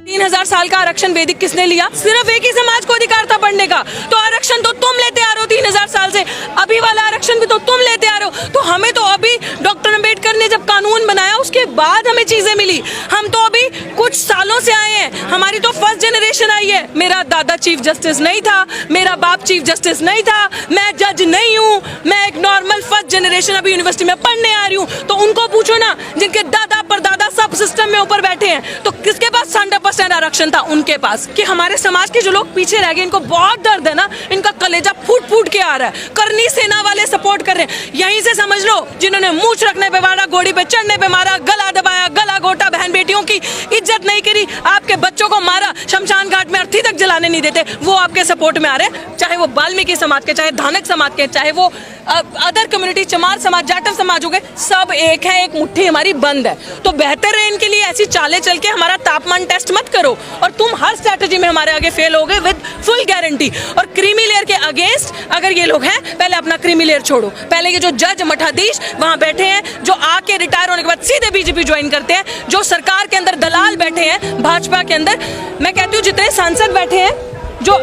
3000 साल का आरक्षण वैदिक किसने लिया? सिर्फ एक ही समाज को अधिकार था पढ़ने का। तो आरक्षण तो तुम लेते आ रहे हो 3000 साल से, अभी वाला आरक्षण भी तो तुम लेते आ रहे हो। तो हमें तो अभी डॉक्टर अम्बेडकर ने जब कानून बनाया उसके बाद हमें चीजें मिली। हम तो अभी कुछ सालों से आए हैं, हमारी तो फर्स्ट जनरेशन आई है। मेरा दादा चीफ जस्टिस नहीं था, मेरा बाप चीफ जस्टिस नहीं था, मैं जज नहीं हूँ, मैं एक नॉर्मल फर्स्ट जनरेशन अभी यूनिवर्सिटी में पढ़ने आ रही हूँ। तो उनको पूछो ना, जिनके दादा परदादा सब सिस्टम में ऊपर बैठे हैं, तो किसके पास 100% आरक्षण था? उनके पास। कि हमारे समाज के जो लोग पीछे रह गए, इनको बहुत दर्द है ना, इनका कलेजा फूट फूट के आ रहा है। करनी सेना वाले सपोर्ट कर रहे हैं, यहीं से समझ लो। जिन्होंने मूंछ रखने पे मारा, घोड़ी पे चढ़ने पे मारा, गला दबाया, गला घोटा, बहन बेटियों की इज्जत नहीं करी, आपके बच्चों को मारा, शमशान घाट में अर्थी तक जलाने नहीं देते, वो आपके सपोर्ट में आ रहे हैं। चाहे वो वाल्मीकि समाज के, चाहे धानक समाज के, चाहे वो अदर कम्युनिटी, चमार समाज, जाटव समाज हो गए, सब एक है, एक मुट्ठी हमारी बंद है। तो बेहतर है इनके लिए ऐसी चालें चल के हमारा तापमान टेस्ट मत करो। और तुम हर स्ट्रैटेजी में हमारे आगे फेल हो गए विद फुल गारंटी। और क्रीमी लेयर के अगेंस्ट अगर ये लोग हैं, पहले अपना क्रीमी लेयर छोड़ो। पहले ये जो जज मठाधीश वहां बैठे हैं, जो आके रिटायर होने के बाद सीधे बीजेपी ज्वाइन करते हैं, जो सरकार के अंदर दलाल बैठे हैं भाजपा के अंदर, मैं कहती हूँ जितने सांसद बैठे हैं जो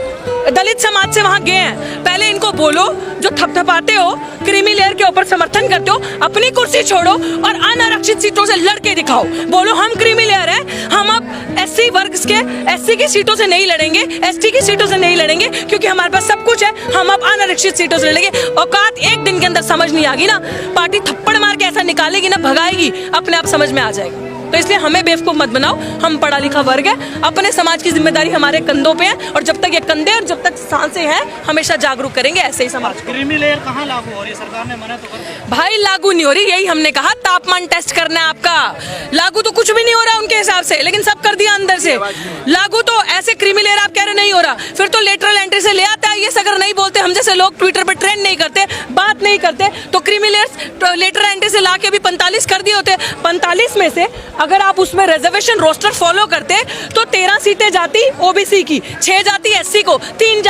दलित समाज से वहां गए हैं, पहले इनको बोलो, जो थपथपाते हो, क्रीमी लेयर के ऊपर समर्थन करते हो, अपनी कुर्सी छोड़ो और अनारक्षित सीटों से लड़के दिखाओ। बोलो हम क्रीमी लेयर हैं, हम अब एससी वर्ग के, एससी की सीटों से नहीं लड़ेंगे, एसटी की सीटों से नहीं लड़ेंगे, क्योंकि हमारे पास सब कुछ है, हम अब अनारक्षित सीटों से लड़ेंगे। औकात एक दिन के अंदर समझ नहीं आएगी ना, पार्टी थप्पड़ मार के ऐसा निकालेगी ना, भगाएगी, अपने आप समझ में आ जाएगा। तो इसलिए हमें बेवकूफ मत बनाओ, हम पढ़ा लिखा वर्ग है, अपने समाज की जिम्मेदारी हमारे कंधों पे है, और जब तक ये कंधे और जब तक सांसें हैं, हमेशा जागरूक करेंगे ऐसे ही समाज को। क्रीमी लेयर कहाँ लागू हो रही है? सरकार ने मना तो कर दिया। भाई लागू नहीं हो रही, यही हमने कहा, तापमान टेस्ट करना है आपका। लागू तो कुछ भी नहीं हो रहा उनके हिसाब से, लेकिन सब कर दिया अंदर से। लागू तो ऐसे क्रीमी लेयर आप कह रहे नहीं हो रहा, फिर तो लेटरल एंट्री से ले आता है। ये अगर नहीं बोलते, हम जैसे लोग ट्विटर पर ट्रेंड नहीं करते, बात नहीं करते, तो क्रीमी लेयर लेटरल एंट्री से ला के भी 45 कर दिए होते। 45 में से अगर आप उसमें रिजर्वेशन रोस्टर फॉलो करते तो 13 सीटें जाती ओबीसी की, 6 जाती एससी को, 3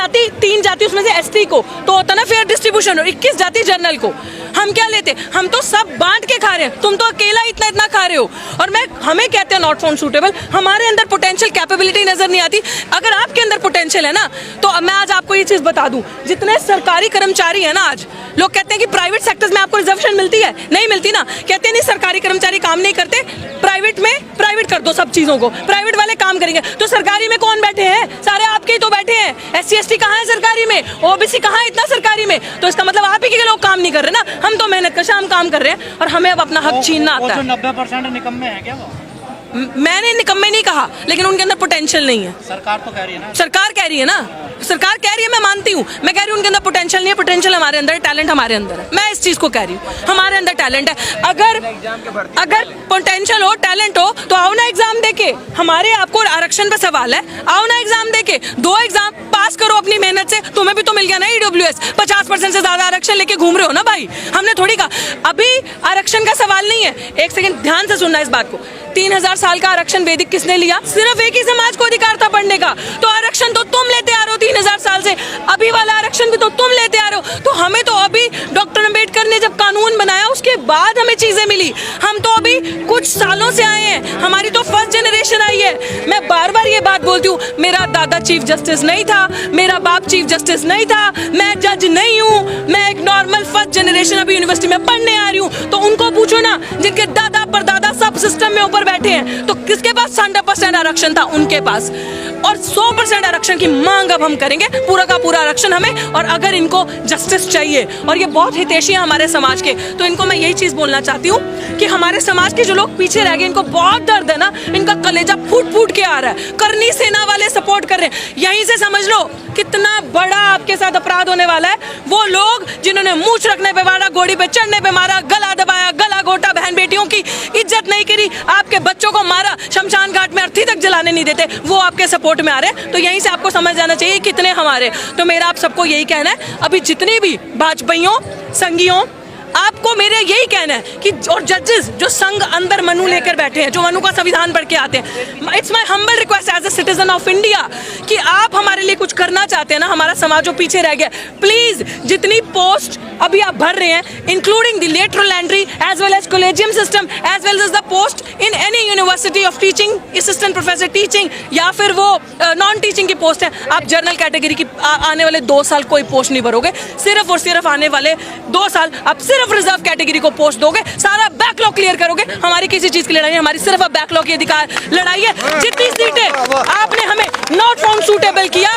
जाती उसमें से एसटी को, तो होता ना फेयर डिस्ट्रीब्यूशन, और 21 जाती जनरल को। हम क्या लेते? हम तो सब बांट के खा रहे हैं, तुम तो अकेला इतना खा रहे हो। और हमें कहते हैं नॉट फाउंड सूटेबल, हमारे अंदर पोटेंशियल कैपेबिलिटी नजर नहीं आती। अगर आपके अंदर पोटेंशियल है ना, तो मैं आज आपको ये चीज बता दूं, जितने सरकारी कर्मचारी है ना, आज लोग कहते हैं कि प्राइवेट सेक्टर्स में आपको रिजर्वेशन मिलती है, नहीं मिलती ना। कहते हैं नहीं सरकारी कर्मचारी काम नहीं करते, प्राइवेट में प्राइवेट कर दो सब चीजों को, प्राइवेट वाले काम करेंगे। तो सरकारी में कौन बैठे हैं? सारे आपके ही तो बैठे हैं। एससी एसटी कहाँ है सरकारी में? ओबीसी कहाँ है इतना सरकारी में? तो इसका मतलब आप ही के लोग काम नहीं कर रहे ना, हम तो मेहनत कश हम काम कर रहे हैं, और हमें अब अपना हक छीनना आता है। 90% निकम्मे हैं क्या वो? मैंने निकम्मे नहीं कहा, लेकिन उनके अंदर पोटेंशियल नहीं है। सरकार तो कह रही है ना, सरकार कह रही है ना, सरकार कह रही है, मैं मानती हूँ। मैं कह रही हूँ उनके अंदर पोटेंशियल नहीं है, पोटेंशियल हमारे अंदर है, टैलेंट हमारे अंदर है। मैं इस चीज को कह रही हूँ, हमारे अंदर टैलेंट है। अगर पोटेंशियल हो, टैलेंट हो, तो आओ ना एग्जाम देके। हमारे आपको आरक्षण पे सवाल है, आओ ना एग्जाम देके, 2 एग्जाम पास करो अपनी मेहनत से। तुम्हें भी तो मिल गया ना ईडब्ल्यूएस, 50% से ज्यादा आरक्षण लेके घूम रहे हो ना भाई। हमने थोड़ी कहा अभी आरक्षण का सवाल नहीं है। एक सेकंड ध्यान से सुनना इस बात को। 3000 साल का आरक्षण वैदिक किसने लिया? सिर्फ एक ही समाज को अधिकार था पढ़ने का। तो आरक्षण तो तुम लेते आ रहे हो 3000 साल से, अभी वाला आरक्षण भी तो तुम लेते आ रहे हो। तो हमें तो अभी डॉक्टर अम्बेडकर ने जब कानून बनाया उसके बाद हमें चीजें मिली। हम तो अभी कुछ सालों से आए हैं, हमारी तो फर्स्ट जनरेशन आई है। मैं बार बार ये बात बोलती हूँ, मेरा दादा चीफ जस्टिस नहीं था, मेरा बाप चीफ जस्टिस नहीं था, मैं जज नहीं हूँ, मैं एक नॉर्मल फर्स्ट जनरेशन अभी यूनिवर्सिटी में पढ़ने आ रही हूँ। तो उनको पूछो ना, जिनके दादा परदादा सब सिस्टम में ऊपर बैठे हैं, तो किसके पास 100% आरक्षण था? उनके पास। और 100% आरक्षण की मांग अब हम करेंगे, पूरा का पूरा आरक्षण हमें। और अगर इनको जस्टिस चाहिए, और ये बहुत हितैषी है हमारे समाज के, तो इनको मैं यही चीज बोलना चाहती हूँ कि हमारे समाज के जो लोग पीछे रह गए, इनको बहुत दर्द है ना, इनका कलेजा फूट फूट के आ रहा है। करनी सेना वाले सपोर्ट कर रहे हैं, यहीं से समझ लो कितना बड़ा आपके साथ अपराध होने वाला है। वो लोग जिन्होंने मूंछ रखने पे मारा, घोड़ी पे चढ़ने पे मारा, गला दबाया, गला घोटा, बहन बेटियों की इज्जत नहीं करी, आपके बच्चों को मारा, शमशान घाट में अर्थी तक जलाने नहीं देते, वो आपके सपोर्ट में आ रहे हैं। तो यहीं से आपको समझ जाना चाहिए कितने हमारे। तो मेरा आप सबको यही कहना है, अभी जितने भी भाजपाइयों, संघियों, आपको मेरे यही कहना है कि और जजेस जो संघ अंदर मनु लेकर बैठे हैं, जो मनु का संविधान पढ़ के आते हैं, it's my humble request as a citizen of India कि आप हमारे लिए कुछ करना चाहते हैं ना, हमारा समाज जो पीछे रह गया, प्लीज जितनी पोस्ट अभी आप भर रहे हैं, including the lateral entry as well as collegium system as well as the post in any university of teaching, assistant professor teaching या फिर वो नॉन टीचिंग की पोस्ट है, आप जनरल कैटेगरी की आने वाले 2 साल कोई पोस्ट नहीं भरोगे, सिर्फ और सिर्फ आने वाले 2 साल आप सिर्फ रिजर्व कैटेगरी को पोस्ट दोगे, सारा बैकलॉग क्लियर करोगे। हमारी किसी चीज की लड़ाई है, हमारी सिर्फ अब बैकलॉग की अधिकार लड़ाई है। जितनी सीटें आपने हमें नॉट फाउंड सूटेबल किया,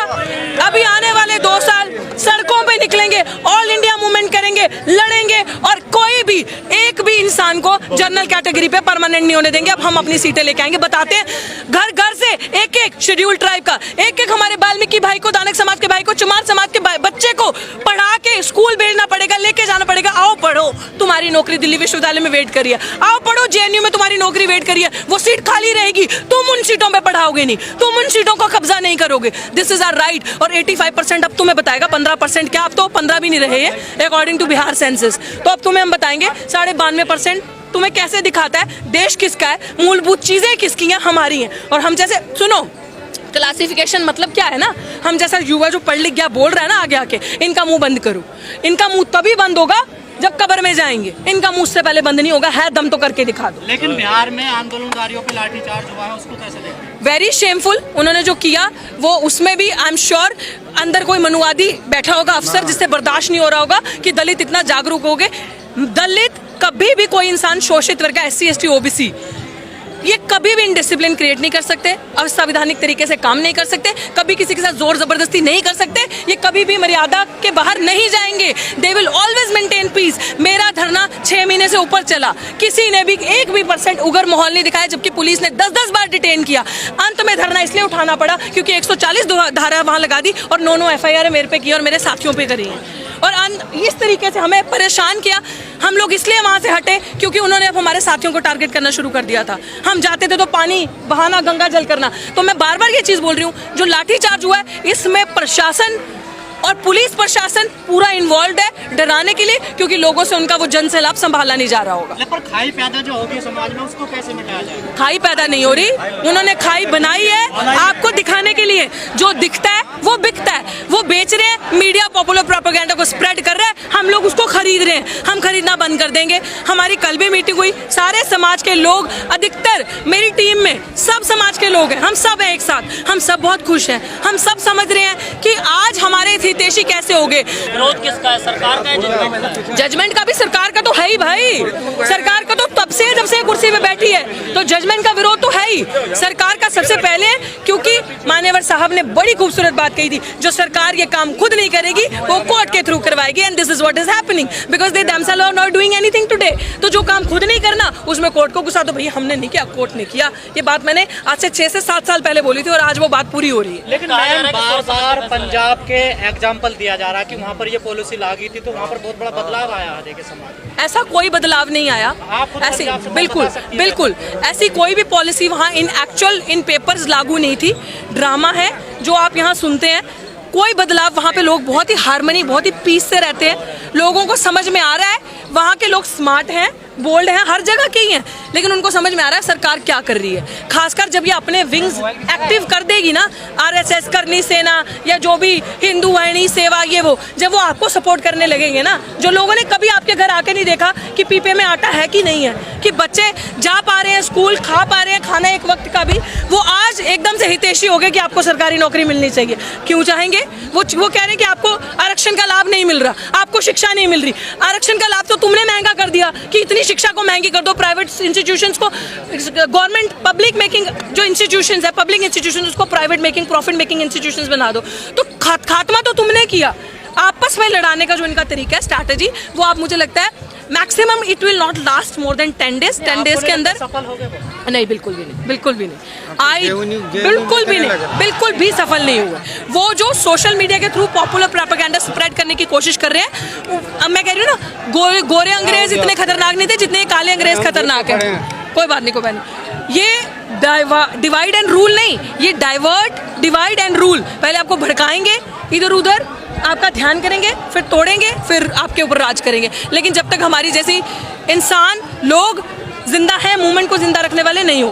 अभी आने वाले 2 साल सड़कों पे निकलेंगे, ऑल इंडिया मूवमेंट करेंगे, लड़ेंगे और कोई भी एक भी इंसान को जनरल कैटेगरी पे परमानेंट नहीं होने देंगे। अब हम अपनी सीटें लेके आएंगे, बताते हैं घर घर से एक एक शेड्यूल ट्राइब का, एक एक हमारे वाल्मीकि भाई को, दानक समाज के भाई को, चमार समाज के बच्चे को पढ़ा के स्कूल भेजना पड़ेगा, लेके जाना पड़ेगा। आओ पढ़ो, तुम्हारी नौकरी दिल्ली विश्वविद्यालय में वेट करिए, आओ पढ़ो जेएनयू में तुम्हारी नौकरी वेट करिए, वो सीट खाली रहेगी, तुम उन सीटों पे पढ़ाओगे नहीं, तुम उन सीटों को कब्जा नहीं करोगे। This is our right. और 85% अब तुम्हें बताएगा, 15% क्या, अब तो 15 भी नहीं रहे हैं अकॉर्डिंग टू बिहार सेंसस, तो अब तुम्हें हम बताएंगे 92% तुम्हें कैसे दिखाता है देश किसका है, मूलभूत चीजें किसकी हैं, हमारी हैं। और हम जैसे सुनो, क्लासिफिकेशन मतलब क्या है ना, हम जैसा युवा जो पढ़ लिख गया बोल रहा है ना आगे आके, इनका मुंह बंद करो, इनका मुंह तभी बंद होगा जब कब्र में जाएंगे, इनका मुंह से पहले बंद नहीं होगा, है दम तो करके दिखा दो। लेकिन बिहार में आंदोलनकारियों पे लाठीचार्ज हुआ है, उसको कैसे देखते हैं? Very shameful. उन्होंने जो किया वो, उसमें भी आई एम श्योर अंदर कोई मनुवादी बैठा होगा अफसर, जिससे बर्दाश्त नहीं हो रहा होगा कि दलित इतना जागरूक हो गए। दलित कभी भी कोई इंसान, शोषित वर्ग का, SC ST OBC, ये कभी भी इंडिसिप्लिन क्रिएट नहीं कर सकते, अवैधानिक तरीके से काम नहीं कर सकते, कभी किसी के साथ जोर जबरदस्ती नहीं कर सकते, ये कभी भी मर्यादा के बाहर नहीं जाएंगे। They will always maintain piece. मेरा धरना 6 महीने से ऊपर चला, किसी ने भी 1 भी % उग्र माहौल नहीं दिखाया, जबकि पुलिस ने 10-10 बार डिटेन किया। अंत में धरना इसलिए उठाना पड़ा क्योंकि 140 धारा वहां लगा दी और 9 FIR मेरे पे की और मेरे साथियों पे करी है, और इस तरीके से हमें परेशान किया। हम लोग इसलिए वहां से हटे क्योंकि उन्होंने अब हमारे साथियों को टारगेट करना शुरू कर दिया था। हम जाते थे तो पानी बहाना, गंगा जल करना। तो मैं बार बार ये चीज बोल रही हूँ, जो लाठीचार्ज हुआ है इसमें प्रशासन और पुलिस प्रशासन पूरा इन्वॉल्व है डराने के लिए, क्योंकि लोगों से उनका वो जन सैलाब संभाला नहीं जा रहा होगा। पर खाई पैदा जो होगी समाज में, उसको कैसे मिटाया जाएगा? खाई पैदा नहीं हो रही, उन्होंने खाई बनाई है आपको दिखाने के लिए। जो दिखता है वो बिकता है, वो बेच रहे हैं, मीडिया पॉपुलर प्रोपेगेंडा को स्प्रेड कर रहा है, हम लोग उसको खरीद रहे हैं, हम खरीदना बंद कर देंगे। हमारी कल भी मीटिंग हुई, सारे समाज के लोग, अधिकतर मेरी टीम में सब समाज के लोग हैं, हम सब हैं एक साथ, हम सब बहुत खुश हैं। हम सब समझ रहे हैं कि आज हमारे हितैषी कैसे हो गए। विरोध किसका है, सरकार का है, जजमेंट का है? जजमेंट का भी सरकार का तो है ही भाई, सरकार का तो तब से जब से कुर्सी पे बैठी है, तो जजमेंट का विरोध तो है ही सरकार का सबसे पहले, क्योंकि मान्यवर साहब ने बड़ी खूबसूरत बात कही थी, जो सरकार ये काम खुद नहीं करेगी वो कोर्ट के थ्रू करवाएगी, and this is what is happening because they themselves are not doing anything today। तो जो काम खुद नहीं करना उसमें कोर्ट को गुस्सा, तो भैया हमने नहीं किया, कोर्ट ने किया। ये बात मैंने आज से 6 से 7 साल पहले बोली थी और आज वो बात पूरी हो रही है। लेकिन बार बार पंजाब के एग्जाम्पल दिया जा रहा है कि वहाँ पर ये पॉलिसी लागू थी तो वहाँ पर बहुत बड़ा बदलाव आया है के समाज में। ऐसा कोई बदलाव नहीं आया, ऐसी बिल्कुल ऐसी कोई भी पॉलिसी वहाँ इन पेपर्स लागू नहीं थी। ड्रामा है जो आप यहाँ सुनते हैं, कोई बदलाव वहाँ पे लोग बहुत ही हार्मनी, बहुत ही पीस से रहते हैं। लोगों को समझ में आ रहा है, वहाँ के लोग स्मार्ट हैं, बोल्ड हैं, हर जगह के ही हैं, लेकिन उनको समझ में आ रहा है सरकार क्या कर रही है। खासकर जब ये अपने विंग्स एक्टिव कर देगी ना, RSS, करनी सेना या जो भी हिंदू वाहिनी सेवा, ये वो, जब वो आपको सपोर्ट करने लगेंगे ना, जो लोगों ने कभी आपके घर आके नहीं देखा कि पीपे में आटा है कि नहीं है, कि बच्चे जा पा रहे हैं स्कूल, खा पा रहे हैं खाना एक वक्त का भी, वो आज एकदम से हितैषी हो गए कि आपको सरकारी नौकरी मिलनी चाहिए। क्यों चाहेंगे? वो कह रहे हैं कि आपको आरक्षण का लाभ नहीं मिल रहा, आपको शिक्षा नहीं मिल रही। आरक्षण का लाभ तो तुमने महंगा कर दिया कि इतनी शिक्षा को महंगी कर दो, प्राइवेट इंस्टीट्यूशंस को, गवर्नमेंट पब्लिक मेकिंग जो इंस्टीट्यूशंस है, पब्लिक इंस्टीट्यूशंस उसको private making, profit making institutions बना दो। तो खात्मा तो तुमने किया। आपस में लड़ाने का जो इनका तरीका है, स्ट्रैटेजी, वो आप, मुझे लगता है maximum it will not last more than 10 days। 10 days के अंदर सफल हो गए? नहीं, बिल्कुल भी नहीं, बिल्कुल भी नहीं, बिल्कुल भी सफल नहीं हुआ। वो जो सोशल मीडिया के थ्रू पॉपुलर प्रोपेगेंडा स्प्रेड करने की कोशिश कर रहे हैं, अब मैं कह रही हूँ ना, गोरे अंग्रेज इतने खतरनाक नहीं थे जितने काले अंग्रेज खतरनाक है। कोई बात नहीं, ये डिवाइड एंड रूल नहीं, ये डिवाइड एंड रूल। पहले आपको भड़काएंगे इधर उधर, आपका ध्यान करेंगे, फिर तोड़ेंगे, फिर आपके ऊपर राज करेंगे। लेकिन जब तक हमारी जैसी इंसान लोग जिंदा हैं, मूवमेंट को जिंदा रखने वाले नहीं हो।